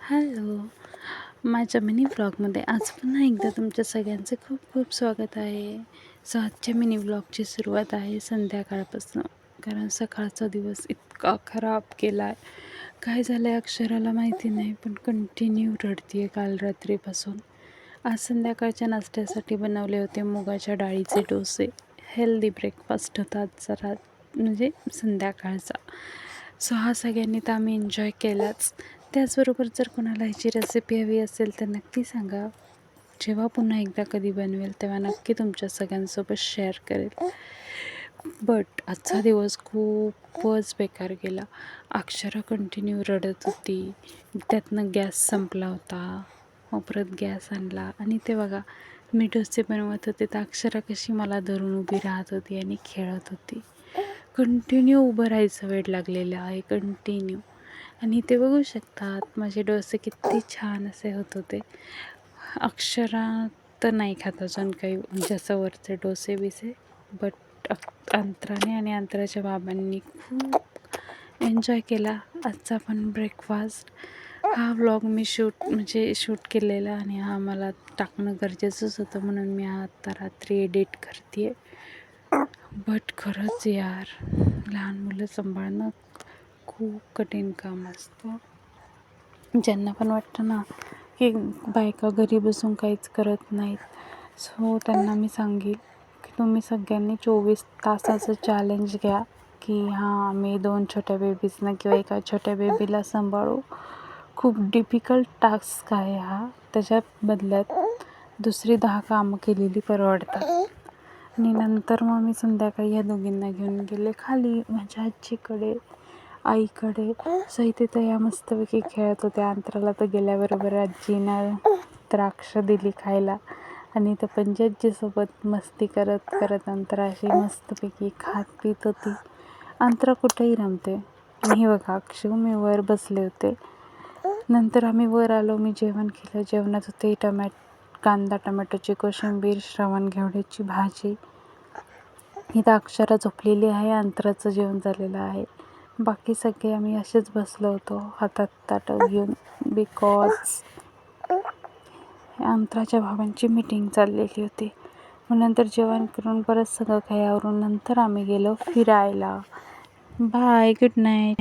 Hello, माझ्या mini व्लॉगमध्ये आज पुन्हा एकदा तुमच्या सगळ्यांचं खूप खूप स्वागत आहे. सो आजच्या मिनी व्लॉगची सुरुवात आहे संध्याकाळपासून, कारण सकाळचा दिवस इतका खराब गेला आहे. काय झालं आहे अक्षराला माहिती नाही, पण कंटिन्यू रडती आहे काल रात्रीपासून. आज संध्याकाळच्या नाश्त्यासाठी बनवले होते मुगाच्या डाळीचे डोसे. हेल्दी ब्रेकफास्ट होता जरा, म्हणजे संध्याकाळचा. सो हा सगळ्यांनी तर आम्ही एन्जॉय केलाच. त्याचबरोबर जर कोणाला ह्याची रेसिपी हवी असेल तर नक्की सांगा. जेव्हा पुन्हा एकदा कधी बनवेल तेव्हा नक्की तुमच्या सगळ्यांसोबत शेअर करेल. बट आजचा दिवस खूपच बेकार गेला. अक्षरा कंटिन्यू रडत होती. त्यातनं गॅस संपला होता. मग परत गॅस आणला आणि ते बघा, मी डोसे बनवत होते तर अक्षरा कशी मला धरून उभी राहत होती आणि खेळत होती. कंटिन्यू उभं राहायचं वेळ लागलेलं आहे, कंटिन्यू. आणि ते बघू शकतात माझे डोसे किती छान असे होत होते. अक्षरा तर नाही खात अजून काही म्हणजे असं वरचे डोसे बिसे, बट अंतराने आणि अंतराच्या बाबांनी खूप एन्जॉय केला आजचा पण ब्रेकफास्ट. हा व्लॉग मी शूट केलेला आणि हा मला टाकणं गरजेचंच होतं, म्हणून मी हा आत्ता रात्री एडिट करते आहे. बट खरंच यार, लहान मुलं सांभाळणं खूप कठीण काम असतं. ज्यांना पण वाटतं ना की बायका घरी बसून काहीच करत नाहीत, सो त्यांना मी सांगेल की तुम्ही सगळ्यांनी 24 तासाचं चॅलेंज घ्या की हां, मी 2 छोट्या बेबीजना किंवा एका छोट्या बेबीला सांभाळू. खूप डिफिकल्ट टास्क आहे हा. त्याच्या बदल्यात दुसरी 10 कामं केलेली परवडतात. आणि नंतर मग मी संध्याकाळी ह्या दोघींना घेऊन गेले खाली माझ्या आजीकडे, आईकडे. सो इथे तर या मस्तपैकी खेळत होत्या. अंतराला तर गेल्याबरोबर आजीनं द्राक्ष दिली खायला आणि त्या पंचायतजीसोबत मस्ती करत करत अंतरा अशी मस्तपैकी खात पीत होती. अंतरा कुठेही रमते. आणि हे बघा, अक्षू मी वर बसले होते. नंतर आम्ही वर आलो, मी जेवण केलं. जेवणात होते कांदा टमॅटोची कोशिंबीर, श्रवण घेवड्याची भाजी. इथं अक्षरा झोपलेली आहे, अंतराचं जेवण झालेलं आहे. बाकी सगळे आम्ही असेच बसलो होतो हातात ताटं घेऊन, बिकॉज अंतराच्या भावांची मीटिंग चाललेली होती. मग नंतर जेवण करून परत सगळं काही आवरून नंतर आम्ही गेलो फिरायला. Bye, good night.